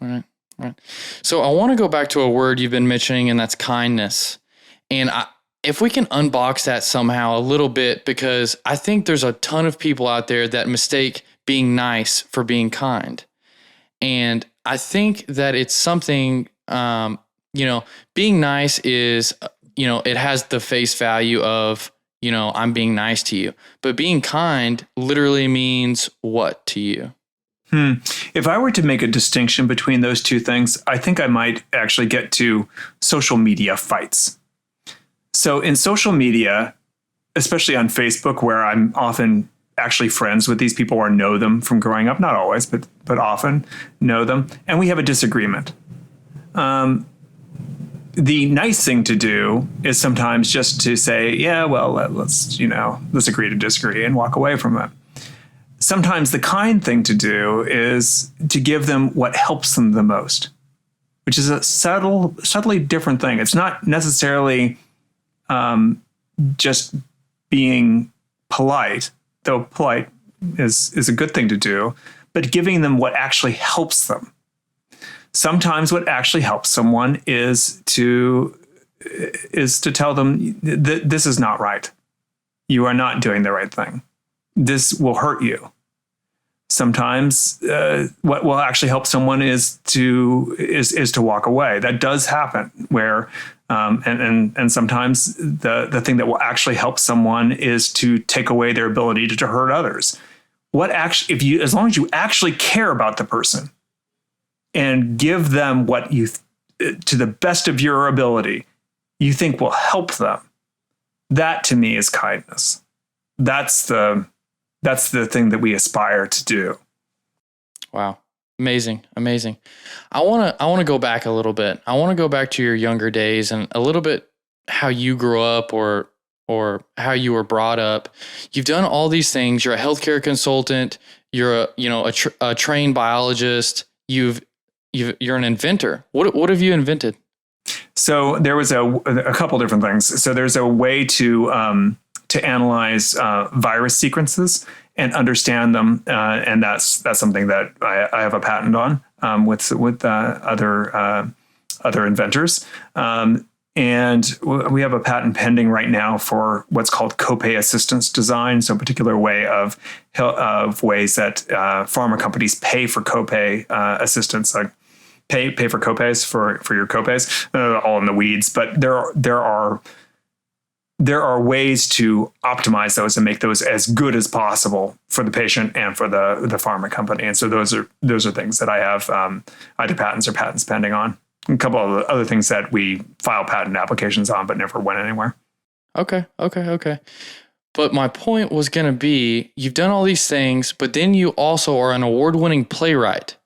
All right. All right. So I want to go back to a word you've been mentioning, and that's kindness. And if we can unbox that somehow a little bit, because I think there's a ton of people out there that mistake being nice for being kind. And I think that it's something, being nice is, it has the face value of, I'm being nice to you. But being kind literally means what to you? If I were to make a distinction between those two things, I think I might actually get to social media fights. So in social media, especially on Facebook, where I'm often actually friends with these people or know them from growing up, not always, but often know them, and we have a disagreement. The nice thing to do is sometimes just to say, yeah, well, let's agree to disagree and walk away from it. Sometimes the kind thing to do is to give them what helps them the most, which is a subtly different thing. It's not necessarily just being polite, though polite is a good thing to do, but giving them what actually helps them. Sometimes what actually helps someone is to tell them this is not right. You are not doing the right thing. This will hurt you. Sometimes what will actually help someone is to walk away. That does happen where and sometimes the thing that will actually help someone is to take away their ability to hurt others. As long as you actually care about the person and give them what you to the best of your ability you think will help them, that to me is kindness. That's the thing that we aspire to do. Wow. Amazing. I want to go back a little bit. I want to go back to your younger days and a little bit how you grew up or how you were brought up. You've done all these things. You're a healthcare consultant. You're a trained biologist. You're an inventor. What have you invented? So there was a couple different things. So there's a way to analyze virus sequences and understand them, and that's something that I have a patent on with other inventors, and we have a patent pending right now for what's called copay assistance design. So a particular way of ways that pharma companies pay for copay assistance, like pay for copays for your copays. All in the weeds, but there are ways to optimize those and make those as good as possible for the patient and for the pharma company. And so those are things that I have either patents or patents pending on. A couple of other things that we file patent applications on, but never went anywhere. Okay. But my point was going to be, you've done all these things, but then you also are an award-winning playwright,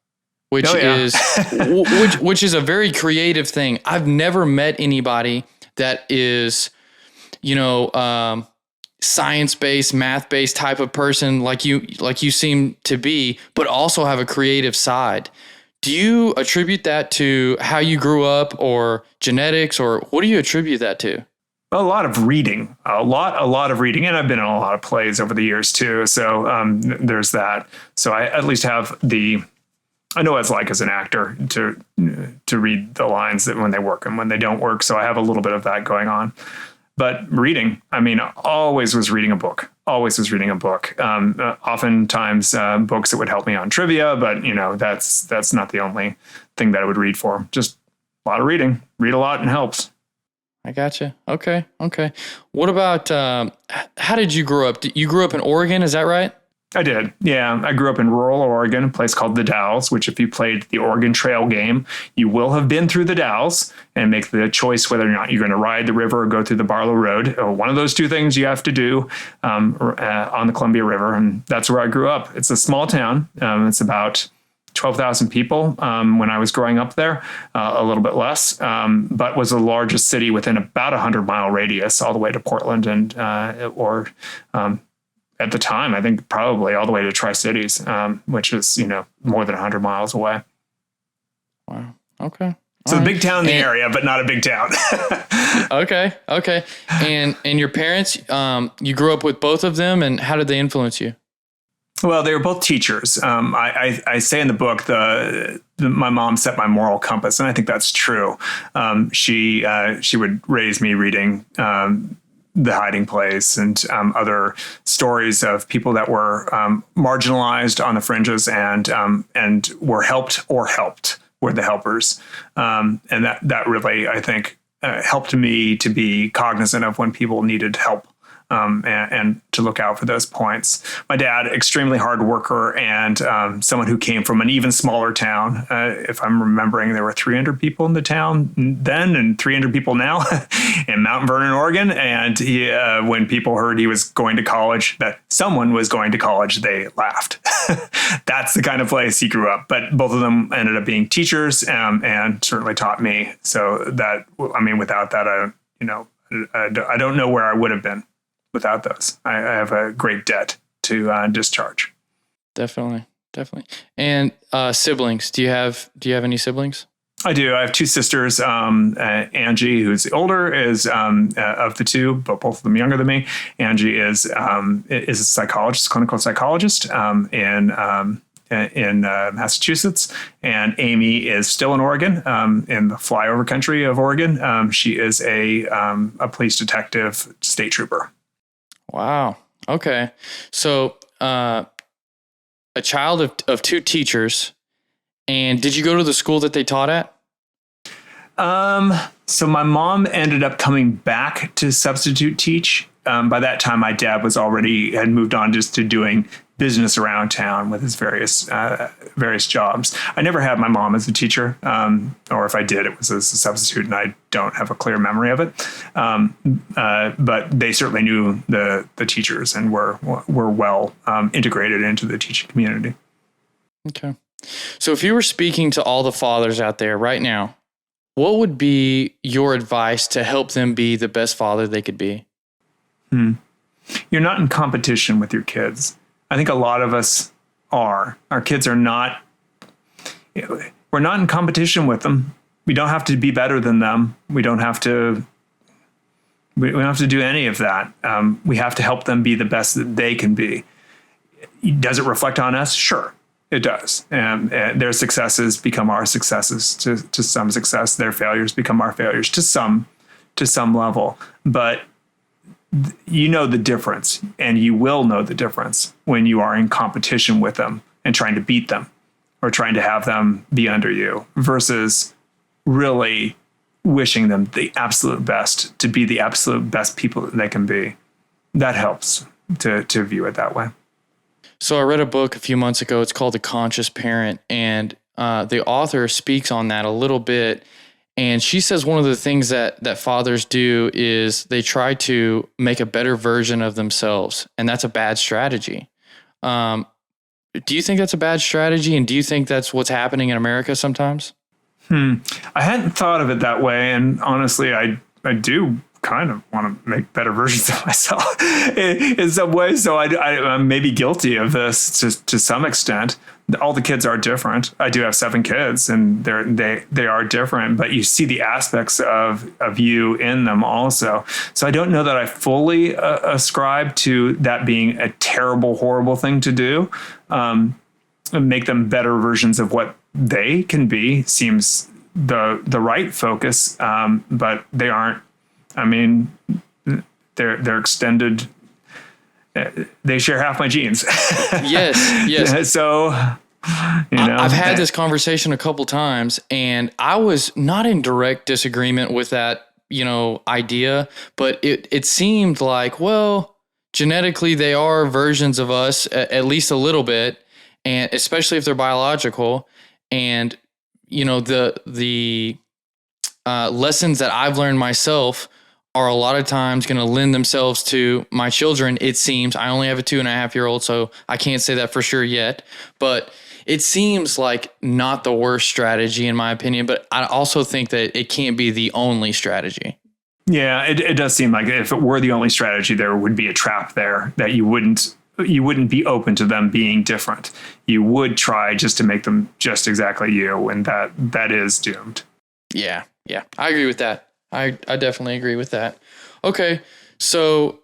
which is a very creative thing. I've never met anybody that is science-based, math-based type of person like you seem to be, but also have a creative side. Do you attribute that to how you grew up or genetics, or what do you attribute that to? A lot of reading, a lot of reading. And I've been in a lot of plays over the years too. So there's that. So I at least have I know what it's like as an actor to read the lines that when they work and when they don't work. So I have a little bit of that going on. But reading, always was reading a book. Oftentimes books that would help me on trivia, but that's not the only thing that I would read for. Just a lot of reading. Read a lot and helps. I gotcha. Okay. What about how did you grow up? You grew up in Oregon, is that right? I did. Yeah. I grew up in rural Oregon, a place called the Dalles, which if you played the Oregon Trail game, you will have been through the Dalles and make the choice whether or not you're going to ride the river or go through the Barlow Road. One of those two things you have to do on the Columbia River. And that's where I grew up. It's a small town. It's about 12,000 people when I was growing up there, a little bit less, but was the largest city within about 100-mile radius all the way to Portland at the time, I think probably all the way to Tri-Cities, which is, more than 100 miles away. Wow. Okay. So a big town in the area, but not a big town. Okay. And your parents, you grew up with both of them, and how did they influence you? Well, they were both teachers. I say in the book, my mom set my moral compass, and I think that's true. She would raise me reading The Hiding Place and other stories of people that were marginalized on the fringes and were helped or helped, were the helpers, and that really, I think, helped me to be cognizant of when people needed help. And to look out for those points. My dad, extremely hard worker and someone who came from an even smaller town. If I'm remembering, there were 300 people in the town then and 300 people now in Mount Vernon, Oregon. And when people heard he was going to college, that someone was going to college, they laughed. That's the kind of place he grew up. But both of them ended up being teachers and certainly taught me. So that, I mean, without that, I don't know where I would have been. Without those, I have a great debt to discharge. Definitely. And siblings? Do you have any siblings? I do. I have two sisters. Angie, who's the older, is of the two, but both of them younger than me. Angie is a psychologist, clinical psychologist in Massachusetts, and Amy is still in Oregon, in the flyover country of Oregon. She is a police detective, state trooper. Wow. Okay. So, a child of two teachers, and did you go to the school that they taught at? So my mom ended up coming back to substitute teach. By that time, my dad had moved on just to doing business around town with his various jobs. I never had my mom as a teacher, or if I did, it was as a substitute, and I don't have a clear memory of it. But they certainly knew the teachers and were well integrated into the teaching community. Okay. So if you were speaking to all the fathers out there right now, what would be your advice to help them be the best father they could be? You're not in competition with your kids. I think a lot of us are. Our kids are not. We're not in competition with them. We don't have to be better than them. We don't have to. We don't have to do any of that. We have to help them be the best that they can be. Does it reflect on us? Sure, it does. Their successes become our successes to some success. Their failures become our failures to some level. But you know the difference, and you will know the difference when you are in competition with them and trying to beat them or trying to have them be under you versus really wishing them the absolute best to be the absolute best people that they can be. That helps to view it that way. So I read a book a few months ago. It's called The Conscious Parent, and the author speaks on that a little bit. And she says one of the things that fathers do is they try to make a better version of themselves, and that's a bad strategy. Do you think that's a bad strategy, and do you think that's what's happening in America sometimes? I hadn't thought of it that way, and honestly, I do kind of want to make better versions of myself in some ways. So I'm maybe guilty of this to some extent. All the kids are different. I do have 7 kids, and they are different, but you see the aspects of you in them also. So I don't know that I fully ascribe to that being a terrible, horrible thing to do. Make them better versions of what they can be seems the right focus, but they aren't. I mean, they're extended. They share half my genes. Yes. So, I've had this conversation a couple times, and I was not in direct disagreement with that, idea, but it seemed like, well, genetically they are versions of us, at least a little bit, and especially if they're biological, and the lessons that I've learned myself are a lot of times going to lend themselves to my children. It seems. I only have a 2.5-year-old, so I can't say that for sure yet, but it seems like not the worst strategy in my opinion, but I also think that it can't be the only strategy. Yeah, it does seem like if it were the only strategy, there would be a trap there that you wouldn't be open to them being different. You would try just to make them just exactly you, and that is doomed. Yeah, I agree with that. I definitely agree with that. Okay, so